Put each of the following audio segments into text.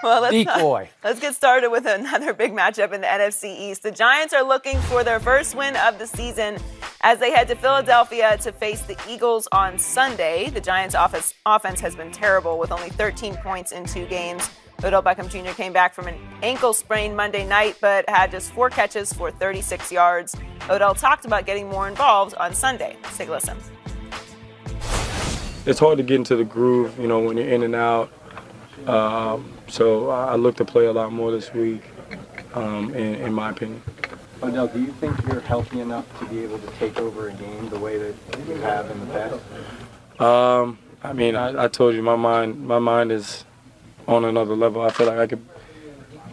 Well, Decoy. Let's get started with another big matchup in the NFC East. The Giants are looking for their first win of the season as they head to Philadelphia to face the Eagles on Sunday. The Giants' offense has been terrible with only 13 points in 2 games. Odell Beckham Jr. came back from an ankle sprain Monday night, but had just 4 catches for 36 yards. Odell talked about getting more involved on Sunday. Let's take a listen. It's hard to get into the groove, when you're in and out. So I look to play a lot more this week, in my opinion. Odell, do you think you're healthy enough to be able to take over a game the way that you have in the past? I told you my mind is on another level. I feel like I could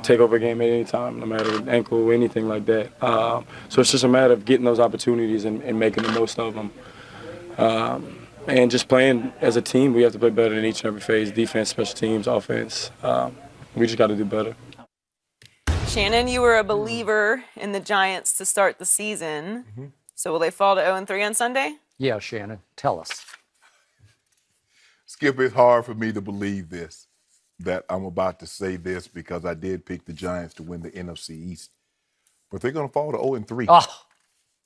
take over a game at any time, no matter ankle or anything like that. So it's just a matter of getting those opportunities and making the most of them. And just playing as a team, we have to play better in each and every phase, defense, special teams, offense. We just got to do better. Shannon, you were a believer in the Giants to start the season. Mm-hmm. So will they fall to 0-3 on Sunday? Yeah, Shannon, tell us. Skip, it's hard for me to believe this, that I'm about to say this because I did pick the Giants to win the NFC East. But they're going to fall to 0-3. Oh.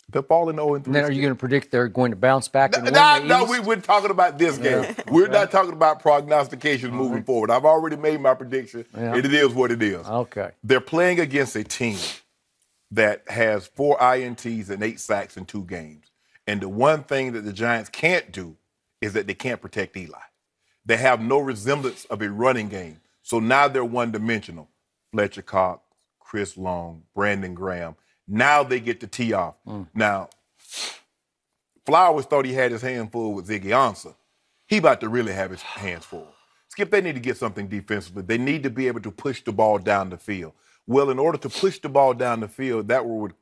They're falling 0-3. Then are you going to predict they're going to bounce back and win the East? No, we're talking about this game. Yeah. We're not talking about prognostications moving forward. I've already made my prediction, and it is what it is. Okay. They're playing against a team that has 4 INTs and 8 sacks in 2 games. And the one thing that the Giants can't do is that they can't protect Eli. They have no resemblance of a running game. So now they're one-dimensional. Fletcher Cox, Chris Long, Brandon Graham. Now they get to tee off. Now, Flowers thought he had his hands full with Ziggy Ansah. He about to really have his hands full. Skip, they need to get something defensively. They need to be able to push the ball down the field. Well, in order to push the ball down the field, that would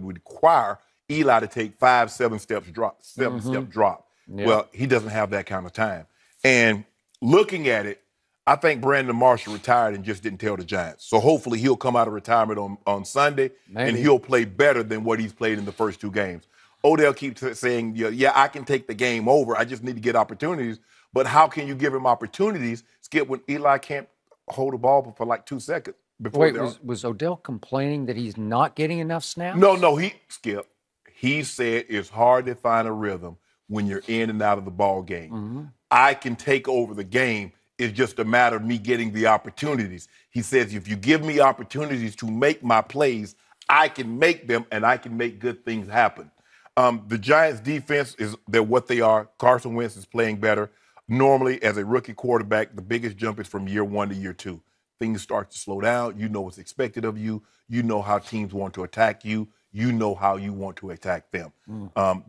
require Eli to take 5, 7-step drop. Yeah. Well, he doesn't have that kind of time. And looking at it, I think Brandon Marshall retired and just didn't tell the Giants. So hopefully he'll come out of retirement on Sunday, and he'll play better than what he's played in the first 2 games. Odell keeps saying, yeah, I can take the game over. I just need to get opportunities. But how can you give him opportunities, Skip, when Eli can't hold the ball for like 2 seconds? Wait, was Odell complaining that he's not getting enough snaps? No, Skip. He said it's hard to find a rhythm when you're in and out of the ball game. Mm-hmm. I can take over the game. It's just a matter of me getting the opportunities. He says, if you give me opportunities to make my plays, I can make them and I can make good things happen. The Giants' defense they're what they are. Carson Wentz is playing better. Normally, as a rookie quarterback, the biggest jump is from year 1 to year 2. Things start to slow down. You know what's expected of you. You know how teams want to attack you. You know how you want to attack them.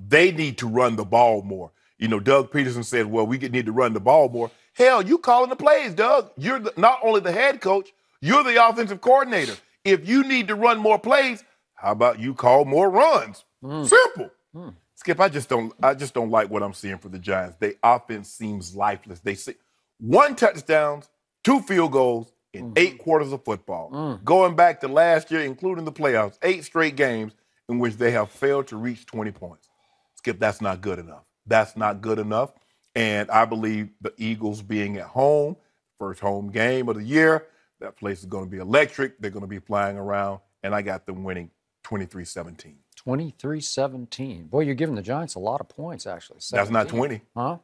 They need to run the ball more. Doug Peterson said, well, we need to run the ball more. Hell, you calling the plays, Doug. You're not only the head coach, you're the offensive coordinator. If you need to run more plays, how about you call more runs? Simple. Skip, I just don't like what I'm seeing for the Giants. Their offense seems lifeless. They see 1 touchdown, 2 field goals in 8 quarters of football. Going back to last year, including the playoffs, 8 straight games in which they have failed to reach 20 points. Skip, that's not good enough. That's not good enough. And I believe the Eagles being at home, first home game of the year, that place is going to be electric. They're going to be flying around, and I got them winning 23-17. 23-17. Boy, you're giving the Giants a lot of points, actually. 17. That's not 20. Huh?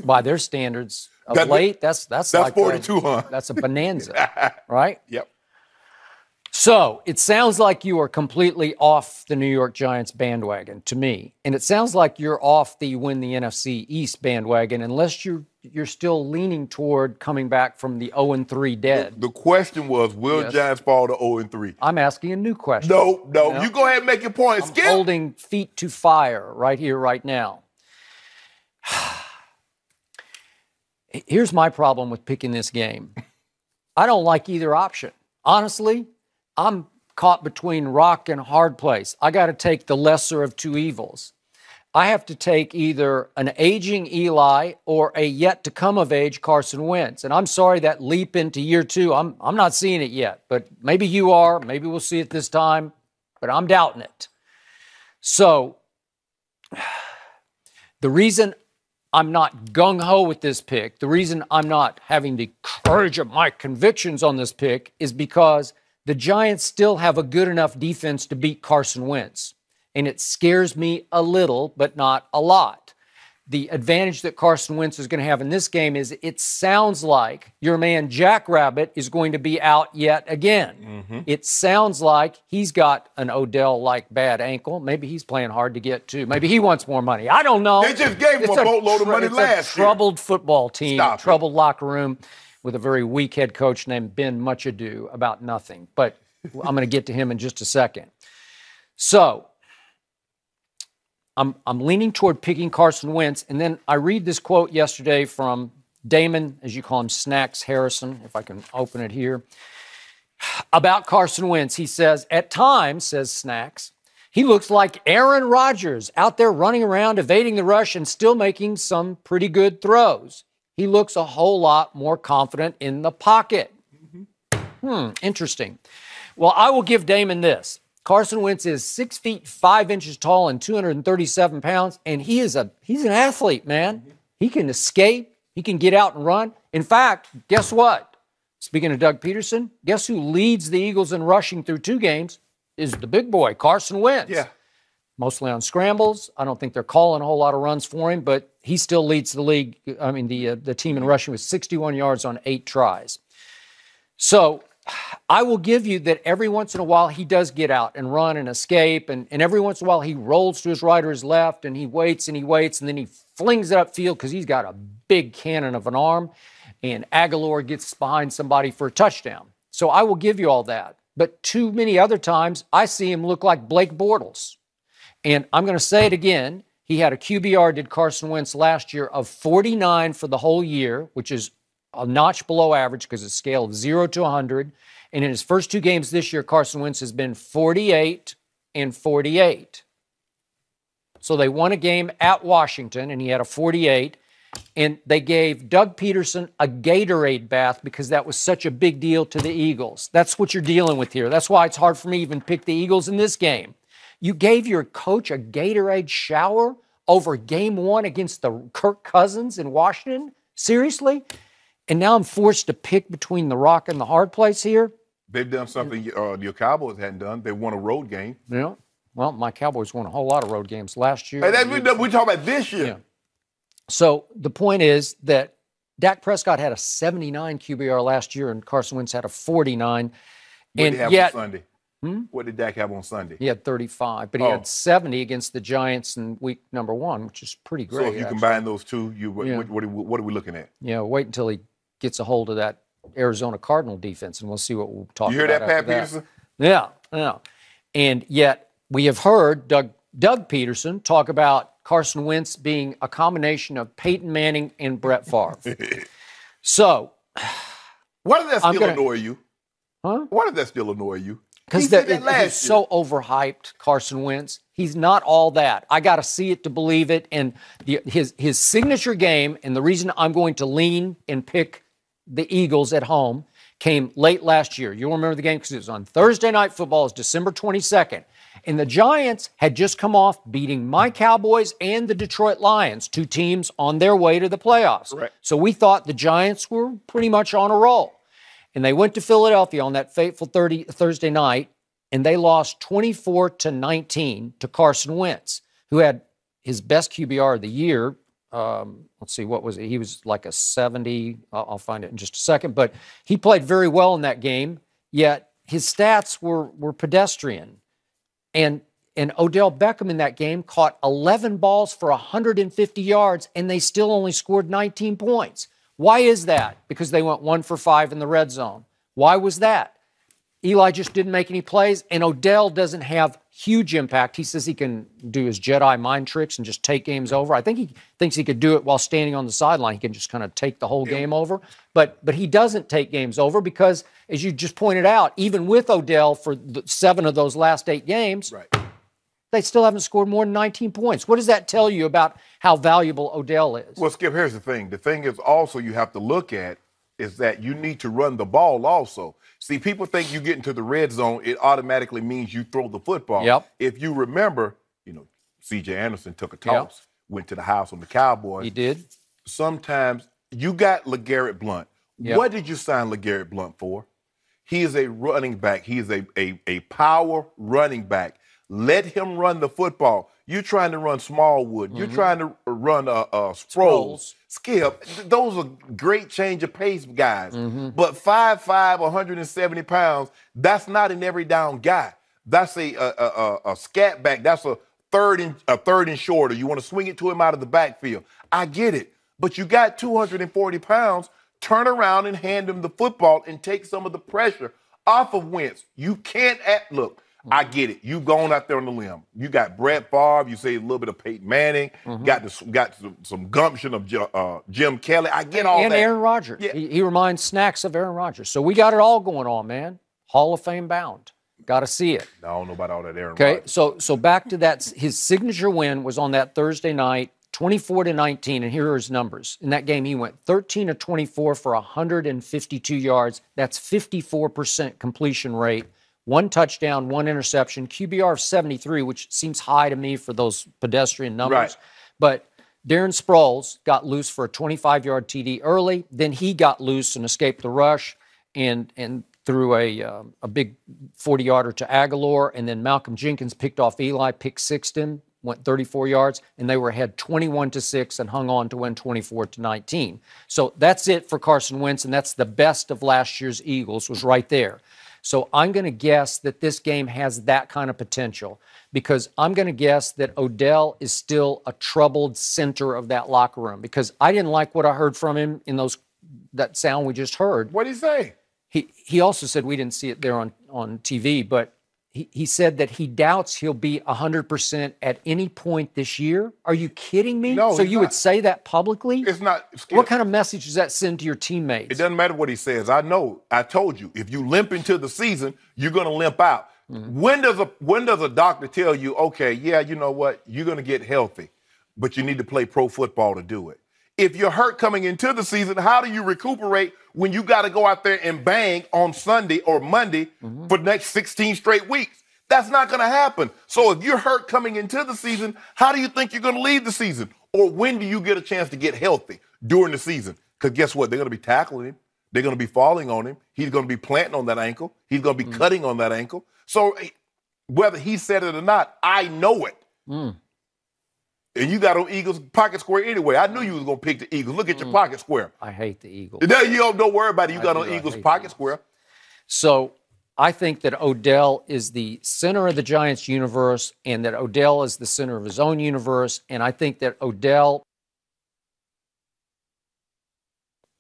By their standards of late, that's like 42, huh? That's a bonanza, right? Yep. So it sounds like you are completely off the New York Giants bandwagon to me. And it sounds like you're off the win the NFC East bandwagon unless you're still leaning toward coming back from the 0-3 dead. The question was, will Giants fall to 0-3? I'm asking a new question. No. You go ahead and make your point. I'm holding feet to fire right here, right now. Here's my problem with picking this game. I don't like either option. Honestly, I'm caught between rock and hard place. I got to take the lesser of 2 evils. I have to take either an aging Eli or a yet-to-come of age Carson Wentz. And I'm sorry that leap into year 2, I'm not seeing it yet. But maybe you are. Maybe we'll see it this time. But I'm doubting it. So the reason I'm not gung-ho with this pick, the reason I'm not having the courage of my convictions on this pick is because the Giants still have a good enough defense to beat Carson Wentz. And it scares me a little, but not a lot. The advantage that Carson Wentz is going to have in this game is it sounds like your man Jackrabbit is going to be out yet again. Mm-hmm. It sounds like he's got an Odell-like bad ankle. Maybe he's playing hard to get to. Maybe he wants more money. I don't know. They just gave him a boatload of money last year. It's a troubled football team, Stop troubled locker room with a very weak head coach named Ben Much Ado about nothing. But I'm going to get to him in just a second. So I'm leaning toward picking Carson Wentz, and then I read this quote yesterday from Damon, as you call him, Snacks Harrison, if I can open it here, about Carson Wentz. He says, at times, says Snacks, he looks like Aaron Rodgers out there running around, evading the rush, and still making some pretty good throws. He looks a whole lot more confident in the pocket. Interesting. Well, I will give Damon this. Carson Wentz is 6 feet 5 inches tall and 237 pounds, and he's an athlete, man. He can escape. He can get out and run. In fact, guess what? Speaking of Doug Peterson, guess who leads the Eagles in rushing through 2 games? Is the big boy, Carson Wentz. Yeah. Mostly on scrambles. I don't think they're calling a whole lot of runs for him, but he still leads the league. I mean, the team in rushing with 61 yards on 8 tries. So I will give you that every once in a while he does get out and run and escape, and every once in a while he rolls to his right or his left, and he waits, and then he flings it upfield because he's got a big cannon of an arm, and Aguilar gets behind somebody for a touchdown. So I will give you all that. But too many other times I see him look like Blake Bortles. And I'm going to say it again. He had a QBR, did Carson Wentz last year, of 49 for the whole year, which is a notch below average because it's a scale of 0 to 100. And in his first 2 games this year, Carson Wentz has been 48 and 48. So they won a game at Washington, and he had a 48. And they gave Doug Peterson a Gatorade bath because that was such a big deal to the Eagles. That's what you're dealing with here. That's why it's hard for me to even pick the Eagles in this game. You gave your coach a Gatorade shower over game 1 against the Kirk Cousins in Washington? Seriously? And now I'm forced to pick between the rock and the hard place here? They've done something your Cowboys hadn't done. They won a road game. Yeah. Well, my Cowboys won a whole lot of road games last year. Hey, we're talking about this year. Yeah. So the point is that Dak Prescott had a 79 QBR last year, and Carson Wentz had a 49. What did he have yet, on Sunday? What did Dak have on Sunday? He had 35, but he had 70 against the Giants in week number 1, which is pretty great. So if you combine those two, what are we looking at? Yeah, wait until he gets a hold of that Arizona Cardinal defense, and we'll see what we'll talk about. You hear that, Pat that. Peterson? Yeah. And yet we have heard Doug Peterson talk about Carson Wentz being a combination of Peyton Manning and Brett Favre. So, why does that still annoy you? Huh? Why does that still annoy you? Because he's so overhyped, Carson Wentz. He's not all that. I got to see it to believe it. And his signature game, and the reason I'm going to lean and pick the Eagles at home, came late last year. You'll remember the game because it was on Thursday Night Football. It was December 22nd. And the Giants had just come off beating my Cowboys and the Detroit Lions, 2 teams on their way to the playoffs. Right. So we thought the Giants were pretty much on a roll. And they went to Philadelphia on that fateful Thursday night, and they lost 24-19 to Carson Wentz, who had his best QBR of the year. Let's see, what was it? He was like a 70. I'll find it in just a second. But he played very well in that game, yet his stats were pedestrian. And Odell Beckham in that game caught 11 balls for 150 yards, and they still only scored 19 points. Why is that? Because they went 1 for 5 in the red zone. Why was that? Eli just didn't make any plays, and Odell doesn't have huge impact. He says he can do his Jedi mind tricks and just take games over. I think he thinks he could do it while standing on the sideline. He can just kind of take the whole game over. But he doesn't take games over because, as you just pointed out, even with Odell for 7 of those last 8 games, right, they still haven't scored more than 19 points. What does that tell you about how valuable Odell is? Well, Skip, here's the thing. The thing is also you have to look at is that you need to run the ball also. See, people think you get into the red zone, it automatically means you throw the football. Yep. If you remember, C.J. Anderson took a toss. went to the house on the Cowboys. He did. Sometimes you got LeGarrette Blount. Yep. What did you sign LeGarrette Blount for? He is a running back. He is a power running back. Let him run the football. You're trying to run Smallwood. You're trying to run Sproles, Skip. Those are great change of pace guys. But 5'5", 170 pounds, that's not an every down guy. That's a scat back. That's a third and shorter. You want to swing it to him out of the backfield. I get it. But you got 240 pounds. Turn around and hand him the football and take some of the pressure off of Wentz. You can't look. I get it. You've gone out there on the limb. You got Brett Favre. You say a little bit of Peyton Manning. Got some gumption of Jim Kelly. I get all that. And Aaron Rodgers. Yeah. He reminds snacks of Aaron Rodgers. So we got it all going on, man. Hall of Fame bound. Got to see it. I don't know about all that Aaron Rodgers. Okay, so back to that. His signature win was on that Thursday night, 24-19, and here are his numbers. In that game, he went 13 of 24 for 152 yards. That's 54% completion rate. 1 touchdown, 1 interception, QBR of 73, which seems high to me for those pedestrian numbers. Right. But Darren Sproles got loose for a 25-yard TD early. Then he got loose and escaped the rush and threw a big 40-yarder to Aguilar. And then Malcolm Jenkins picked off Eli, pick-sixed him, went 34 yards, and they were ahead 21-6 and hung on to win 24-19. So that's it for Carson Wentz, and that's the best of last year's Eagles was right there. So I'm going to guess that this game has that kind of potential because I'm going to guess that Odell is still a troubled center of that locker room because I didn't like what I heard from him in that sound we just heard. What did he say? He also said, we didn't see it there on TV, but he said that he doubts he'll be 100% at any point this year. Are you kidding me? No, so you would say that publicly? It's not. Skip. What kind of message does that send to your teammates? It doesn't matter what he says. I know. I told you. If you limp into the season, you're going to limp out. When does a doctor tell you, okay, yeah, you know what? You're going to get healthy, but you need to play pro football to do it. If you're hurt coming into the season, how do you recuperate when you got to go out there and bang on Sunday or Monday for the next 16 straight weeks? That's not going to happen. So if you're hurt coming into the season, how do you think you're going to leave the season? Or when do you get a chance to get healthy during the season? Because guess what? They're going to be tackling him. They're going to be falling on him. He's going to be planting on that ankle. He's going to be cutting on that ankle. So whether he said it or not, I know it. And you got on Eagles pocket square anyway. I knew you was going to pick the Eagles. Look at your pocket square. I hate the Eagles. No, you don't worry about it. You got on Eagles pocket square. So I think that Odell is the center of the Giants universe and that Odell is the center of his own universe. And I think that Odell,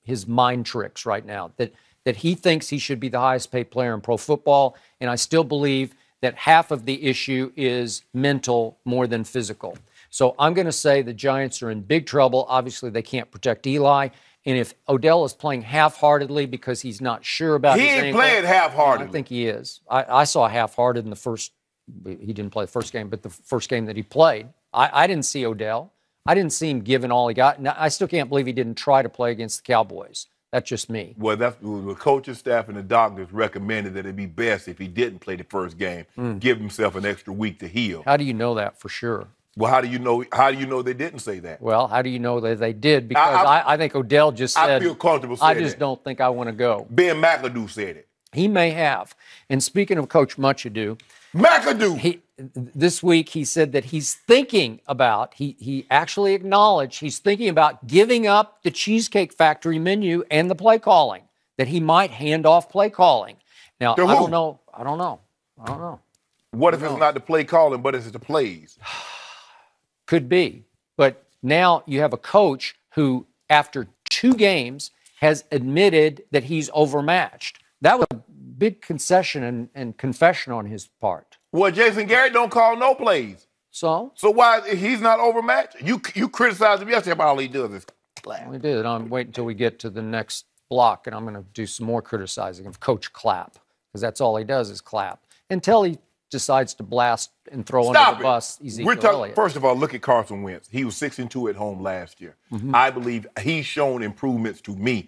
his mind tricks right now, that he thinks he should be the highest paid player in pro football. And I still believe that half of the issue is mental more than physical. So I'm going to say the Giants are in big trouble. Obviously, they can't protect Eli. And if Odell is playing half-heartedly because he's not sure about his ankle, he ain't playing half-heartedly. I think he is. I saw half-hearted in the first – he didn't play the first game, but the first game that he played. I didn't see Odell. I didn't see him giving all he got. And I still can't believe he didn't try to play against the Cowboys. That's just me. Well, that's the coaching staff and the doctors recommended that it'd be best if he didn't play the first game, give himself an extra week to heal. How do you know that for sure? Well, how do you know they didn't say that? Well, how do you know that they did? Because I think Odell just said, I feel comfortable saying I just don't think I want to go. Ben McAdoo said it. He may have. And speaking of Coach McAdoo, this week he said that he's thinking about, he actually acknowledged he's thinking about giving up the Cheesecake Factory menu and the play calling, that he might hand off play calling. Now, I don't know. What if it's not the play calling, but it's the plays? Could be. But now you have a coach who, after 2 games, has admitted that he's overmatched. That was a big concession and confession on his part. Well, Jason Garrett don't call no plays. So why he's not overmatched? You criticized him yesterday about all he does is clap. We did. I'm waiting until we get to the next block, and I'm going to do some more criticizing of Coach Clapp, because that's all he does is clap. Until he decides to blast and throw under the bus Ezekiel Elliott. First of all, look at Carson Wentz. He was 6-2 at home last year. I believe he's shown improvements to me.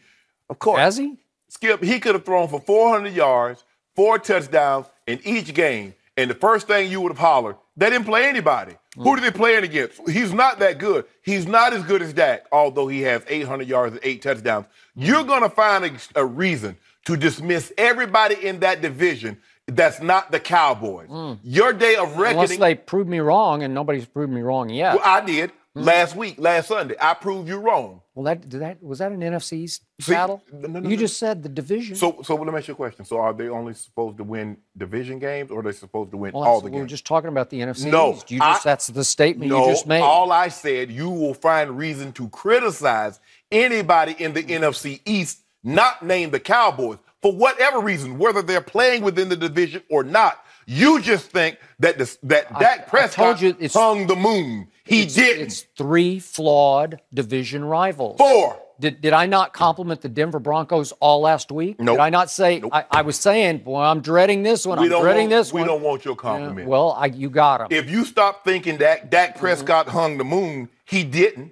Of course. Has he? Skip, he could have thrown for 400 yards, 4 touchdowns in each game, and the first thing you would have hollered, they didn't play anybody. Who are they playing against? He's not that good. He's not as good as Dak, although he has 800 yards and 8 touchdowns. You're going to find a reason to dismiss everybody in that division that's not the Cowboys. Your day of reckoning. Unless they prove me wrong, and nobody's proved me wrong yet. Well, I did last Sunday. I proved you wrong. Well, was that an NFC East battle? No, you just said the division. So let me ask you a question. So are they only supposed to win division games, or are they supposed to win well, all the games? We were just talking about the NFC No, East. That's the statement no, you just made. All I said, you will find reason to criticize anybody in the NFC East, not name the Cowboys, for whatever reason, whether they're playing within the division or not. You just think that Dak Prescott hung the moon. He didn't. It's 3 flawed division rivals. 4. Did I not compliment the Denver Broncos all last week? Nope. Did I not say I was saying, boy, I'm dreading this one. I'm dreading this one. We don't want your compliment. Well, you got him. If you stop thinking that Dak Prescott hung the moon, he didn't.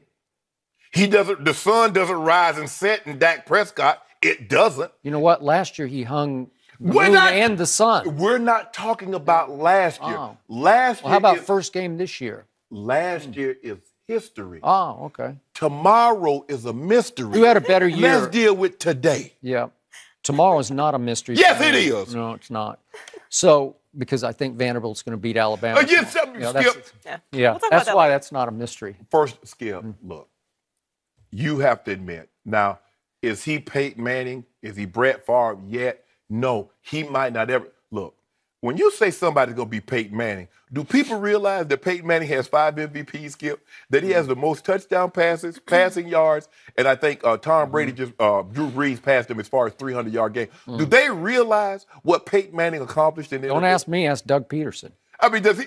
He doesn't. The sun doesn't rise and set in Dak Prescott. It doesn't. You know what? Last year he hung the moon and the sun. We're not talking about last year. Oh. Last year. How about first game this year? Last year is history. Oh, okay. Tomorrow is a mystery. Who had a better year? Let's deal with today. Yeah. Tomorrow is not a mystery. Yes, it is. No, it's not. So, because I think Vanderbilt's going to beat Alabama. Yes, Skip. We'll talk that's about why that that's not a mystery. First, Skip, look, you have to admit, now, is he Peyton Manning? Is he Brett Favre yet? No, he might not ever. Look, when you say somebody's going to be Peyton Manning, do people realize that Peyton Manning has 5 MVPs, Skip? That he has the most touchdown passes, passing yards, and I think Tom Brady Drew Brees passed him as far as 300-yard game. Do they realize what Peyton Manning accomplished in the Don't ask me, ask Doug Peterson. I mean, does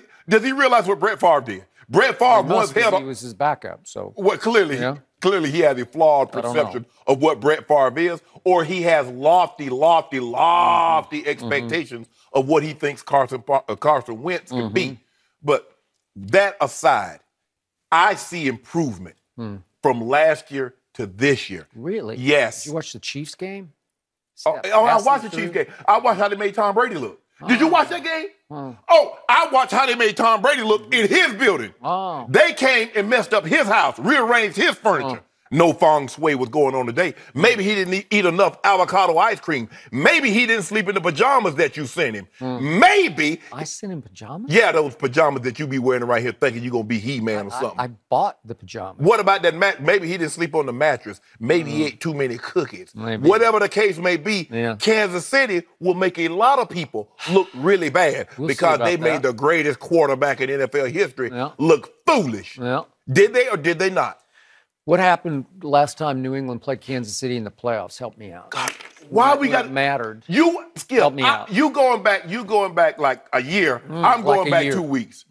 he realize what Brett Favre did? Brett Favre once held He was his backup, so. Well, clearly he has a flawed perception of what Brett Favre is, or he has lofty expectations of what he thinks Carson Wentz can be. But that aside, I see improvement from last year to this year. Really? Yes. Did you watch the Chiefs game? I watched the Chiefs game. I watched how they made Tom Brady look. Did you watch that game? I watched how they made Tom Brady look in his building. They came and messed up his house, rearranged his furniture. No feng shui was going on today. Maybe he didn't eat enough avocado ice cream. Maybe he didn't sleep in the pajamas that you sent him. Maybe. I sent him pajamas? Yeah, those pajamas that you be wearing right here thinking you're going to be He-Man or something. I bought the pajamas. What about that Maybe he didn't sleep on the mattress. Maybe he ate too many cookies. Maybe. Whatever the case may be, Kansas City will make a lot of people look really bad because they made the greatest quarterback in NFL history look foolish. Yeah. Did they or did they not? What happened last time New England played Kansas City in the playoffs? Help me out. God, why we got mattered? You Skip, help me out. You going back like a year. I'm going back 2 weeks.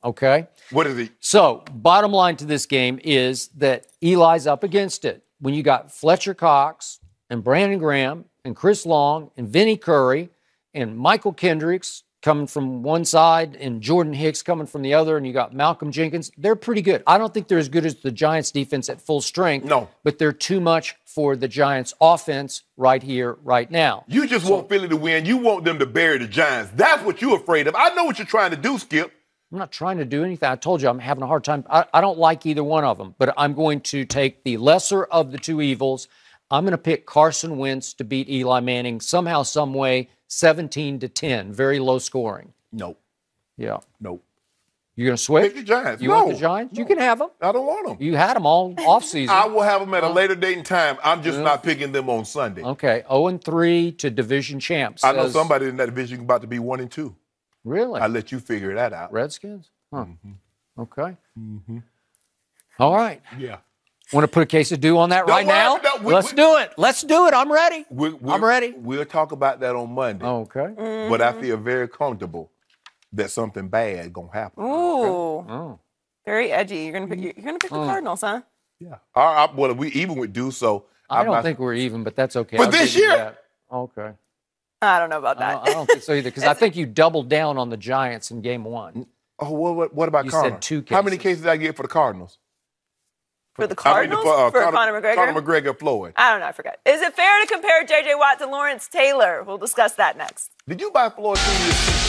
Okay. What is it? So, bottom line to this game is that Eli's up against it. When you got Fletcher Cox and Brandon Graham and Chris Long and Vinnie Curry and Michael Kendricks coming from one side and Jordan Hicks coming from the other, and you got Malcolm Jenkins, they're pretty good. I don't think they're as good as the Giants defense at full strength. No. But they're too much for the Giants offense right here, right now. You just want Philly to win. You want them to bury the Giants. That's what you're afraid of. I know what you're trying to do, Skip. I'm not trying to do anything. I told you I'm having a hard time. I don't like either one of them, but I'm going to take the lesser of the two evils. I'm going to pick Carson Wentz to beat Eli Manning somehow, some way, 17-10, very low scoring. Nope. Yeah. Nope. You're going to switch? Pick the Giants. You want the Giants? You can have them. I don't want them. You had them all offseason. I will have them at a later date and time. I'm just not picking them on Sunday. Okay. 0-3 to division champs. I know somebody in that division about to be 1-2. Really? I'll let you figure that out. Redskins? Huh. Okay. All right. Yeah. Want to put a case of due on that right now? Let's do it. Let's do it. I'm ready. I'm ready. We'll talk about that on Monday. Okay. But I feel very comfortable that something bad gonna happen. Ooh. Very edgy. You're gonna pick the Cardinals, huh? Yeah. All right. Well, we even with Deuce, so I don't think we're even, but that's okay. But this year. Okay. I don't know about that. I don't think so either, because I think you doubled down on the Giants in game one. Oh, what about You Connor? said 2 cases. How many cases did I get for the Cardinals? For the Cardinals? For Conor McGregor? Conor McGregor, Floyd. I don't know. I forgot. Is it fair to compare J.J. Watt to Lawrence Taylor? We'll discuss that next. Did you buy Floyd 2 years?